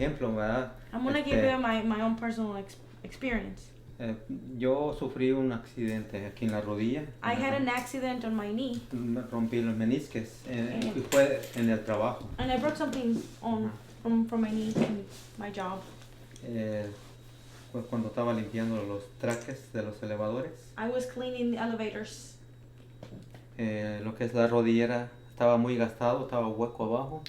ejemplo, ¿verdad? I'm gonna give you my own personal experience. Yo sufrí un accidente aquí en la rodilla. I had an accident on my knee. Me rompí los menisques y fue en el trabajo. And I broke something from my knee in my job. Fue cuando estaba limpiando los traques de los elevadores. I was cleaning the elevators. Lo que es la rodillera estaba muy gastado, estaba hueco abajo.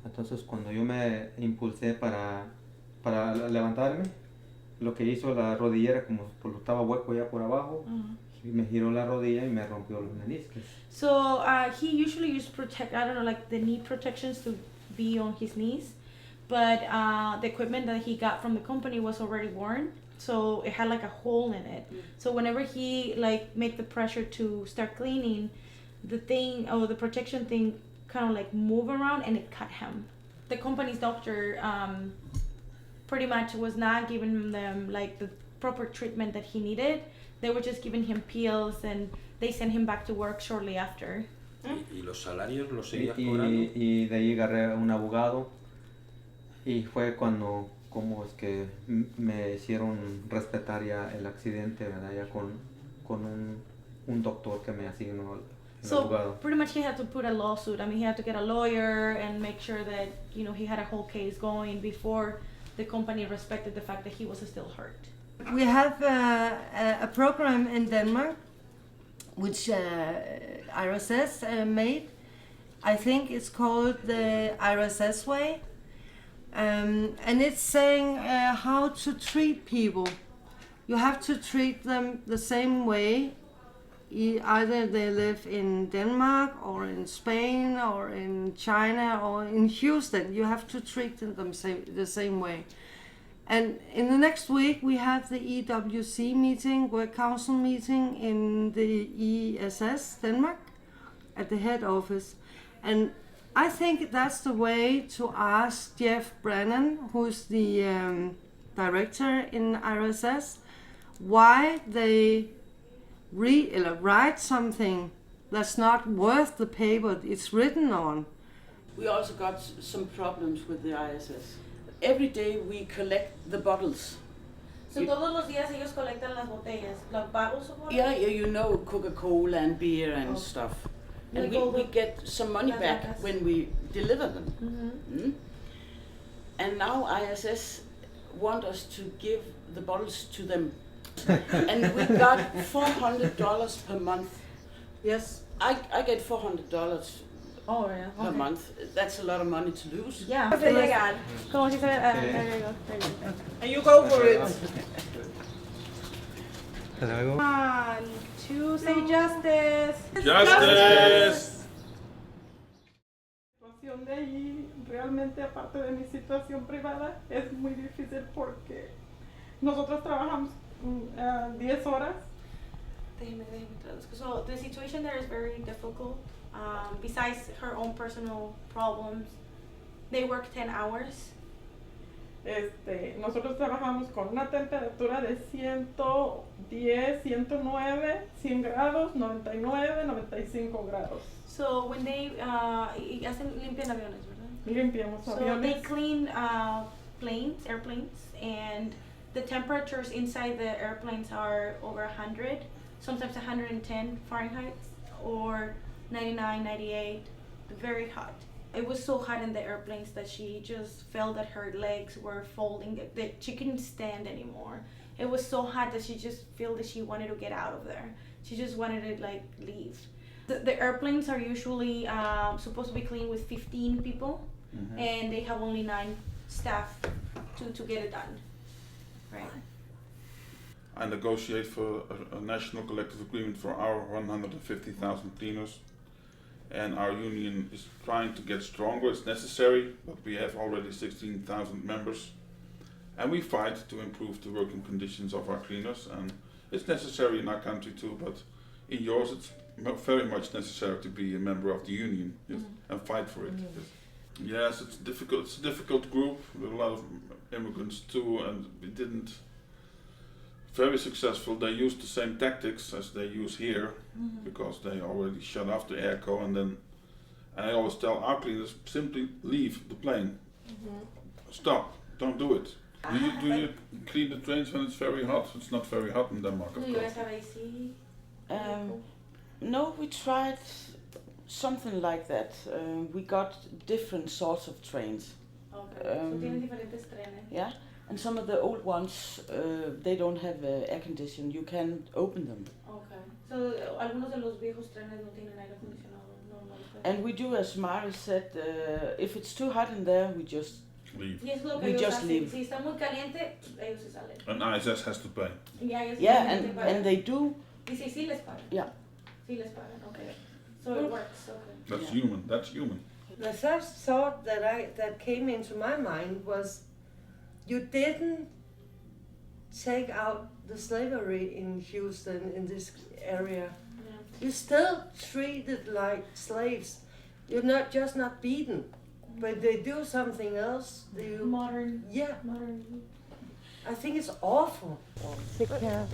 Entonces cuando yo me impulsé para levantarme, lo que hizo la rodillera, como estaba hueco ya por abajo, me giró la rodilla y me rompió los menisques. So he usually used the knee protections to be on his knees, but the equipment that he got from the company was already worn, so it had like a hole in it. So whenever he made the pressure to start cleaning, the thing or the protection thing kind of like move around and it cut him. The company's doctor pretty much was not giving them like the proper treatment that he needed. They were just giving him pills and they sent him back to work shortly after. ¿Y los salarios los seguías cobrando? Y de ahí agarré a un abogado y fue como es que me hicieron respetar ya el accidente, ¿verdad? Ya con un doctor que me asignó el abogado. So pretty much he had to put a lawsuit. I mean, he had to get a lawyer and make sure that, he had a whole case going before the company respected the fact that he was still hurt. We have a program in Denmark which IRSS made. I think it's called the IRSS way. And it's saying how to treat people. You have to treat them the same way. Either they live in Denmark or in Spain or in China or in Houston. You have to treat them the same way. And in the next week we have the EWC meeting, Work Council meeting in the ESS Denmark at the head office. And I think that's the way to ask Jeff Brennan, who's the director in IRSS, why they write something that's not worth the paper it's written on. We also got some problems with the ISS. Every day we collect the bottles. So todos los días ellos colectan las botellas, los bottles of water? Yeah, Coca-Cola and beer and stuff. And we get some money back when we deliver them. And now ISS want us to give the bottles to them. And we got $400 per month. Yes. I get $400 per month. That's a lot of money to lose. Yeah. Como si there you go. And you go for it. One, two, say justice. Justice. La situación de ahí, realmente aparte de mi situación privada, es muy difícil porque nosotros trabajamos 10 horas. So the situation there is very difficult. Besides her own personal problems, they work 10 hours. Nosotros trabajamos con una temperatura de 110, 109, 100 grados, 99, 95 grados. So when they limpian aviones, ¿verdad? Limpiamos aviones. So they clean airplanes, and the temperatures inside the airplanes are over 100, sometimes 110 Fahrenheit or 99, 98, very hot. It was so hot in the airplanes that she just felt that her legs were folding, that she couldn't stand anymore. It was so hot that she just felt that she wanted to get out of there. She just wanted to leave. The airplanes are usually supposed to be cleaned with 15 people, and they have only 9 staff to get it done. Right. I negotiate for a national collective agreement for our 150,000 cleaners, and our union is trying to get stronger. It's necessary, but we have already 16,000 members, and we fight to improve the working conditions of our cleaners, and it's necessary in our country too, but in yours it's very much necessary to be a member of the union, yes, and fight for it. Yes, it's difficult. It's a difficult group with a lot of immigrants too, and we didn't very successful. They used the same tactics as they use here, because they already shut off the airco, and I always tell our cleaners, simply leave the plane. stop, don't do it. Do you clean the trains when it's very hot? It's not very hot in Denmark, Do of you course. guys have AC? No, we tried something like that. We got different sorts of trains. Okay. So tienen diferentes trenes. Yeah, and some of the old ones, they don't have air conditioning. You can open them. Okay. So algunos de los viejos trenes no tienen aire acondicionado normal. And we do as Mari said, if it's too hot in there, we just Leave. Y es lo que We ellos just hacen. leave. Si está muy caliente, ellos se salen. And ISS has to pay. Y ellos yeah, simplemente pagan. and they do. Y sí les pagan. Yeah. Sí les pagan. Okay. So it works. Okay. That's Yeah. human. That's human. The first thought that came into my mind was, you didn't take out the slavery in Houston, in this area. Yeah. You still treated like slaves. You're not beaten, but they do something else. Modern. Yeah, Modern. I think it's awful. Take care.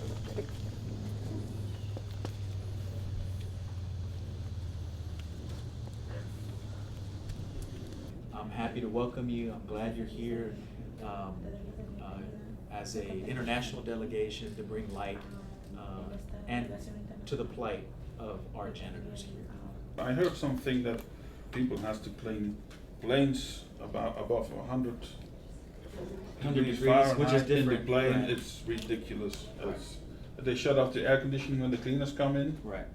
I'm happy to welcome you. I'm glad you're here as a international delegation to bring light and to the plight of our janitors here. I heard something that people has to clean planes above 100 degrees degrees, Fahrenheit which is in the different, plane. right. It's ridiculous. Right. They shut off the air conditioning when the cleaners come in. Right.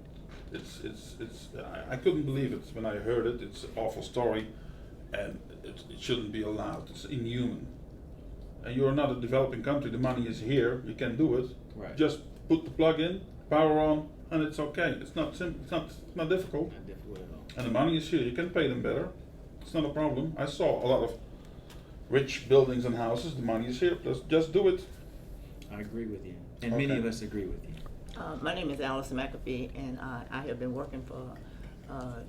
I couldn't believe it when I heard it. It's an awful story, and it shouldn't be allowed. It's inhuman. And you're not a developing country. The money is here. You can do it. Right. Just put the plug in, power on, and it's okay. It's not simple. It's not difficult. Not difficult at all. And the money is here. You can pay them better. It's not a problem. I saw a lot of rich buildings and houses. The money is here. Just do it. I agree with you, and many Okay. of us agree with you. My name is Alice McAfee, and I have been working for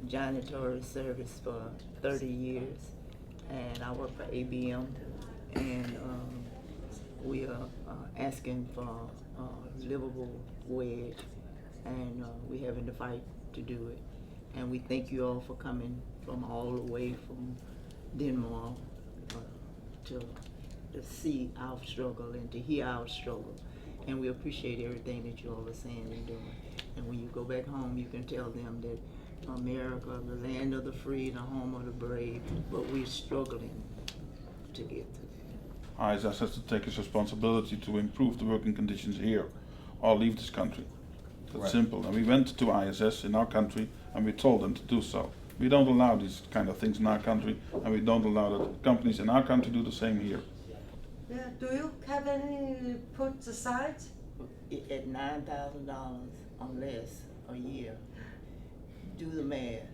janitorial service for 30 years, and I work for ABM, and we are asking for a livable wage, and we're having to fight to do it. And we thank you all for coming from all the way from Denmark to see our struggle and to hear our struggle. And we appreciate everything that you all are saying and doing. And when you go back home, you can tell them that America, the land of the free, the home of the brave, but we're struggling to get to that. ISS has to take its responsibility to improve the working conditions here, or leave this country. That's Right. simple. And we went to ISS in our country, and we told them to do so. We don't allow these kind of things in our country, and we don't allow that companies in our country do the same here. Yeah. Do you have any put aside? At $9,000 or less a year, do the math,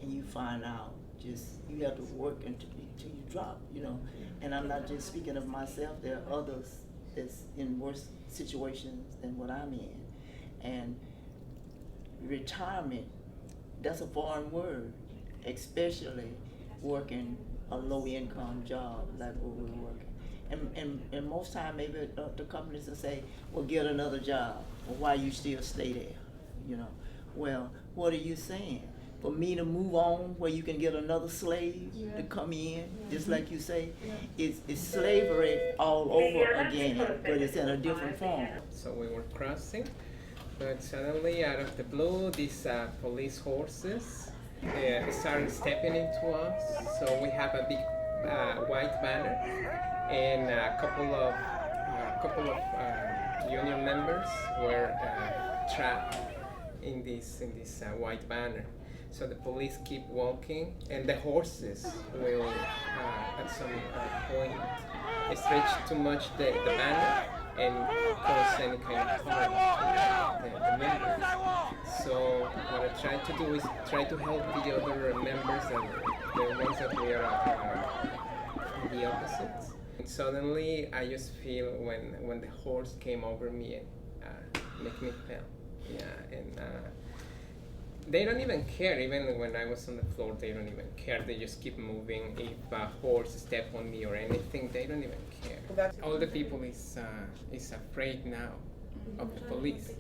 and you find out. You have to work until you drop, you know. And I'm not just speaking of myself. There are others that's in worse situations than what I'm in. And retirement, that's a foreign word, especially working a low-income job like what we're working. And most time maybe the companies will say, well, get another job, or why you still stay there, you know. Well, what are you saying? For me to move on where you can get another slave to come in, just like you say, it's slavery all over again, but it's in a different form. So we were crossing, but suddenly out of the blue, these police horses started stepping into us. So we have a big white banner, and a couple of union members were trapped in this white banner. So the police keep walking, and the horses will at some point stretch too much the banner and cause any kind of harm to the members. So what I try to do is try to help the other members, and the ones that we are the opposites. And suddenly I just feel when the horse came over me and make me fell. Yeah, and they don't even care. Even when I was on the floor, they don't even care. They just keep moving. If a horse step on me or anything, they don't even care. All the people is afraid now of the police.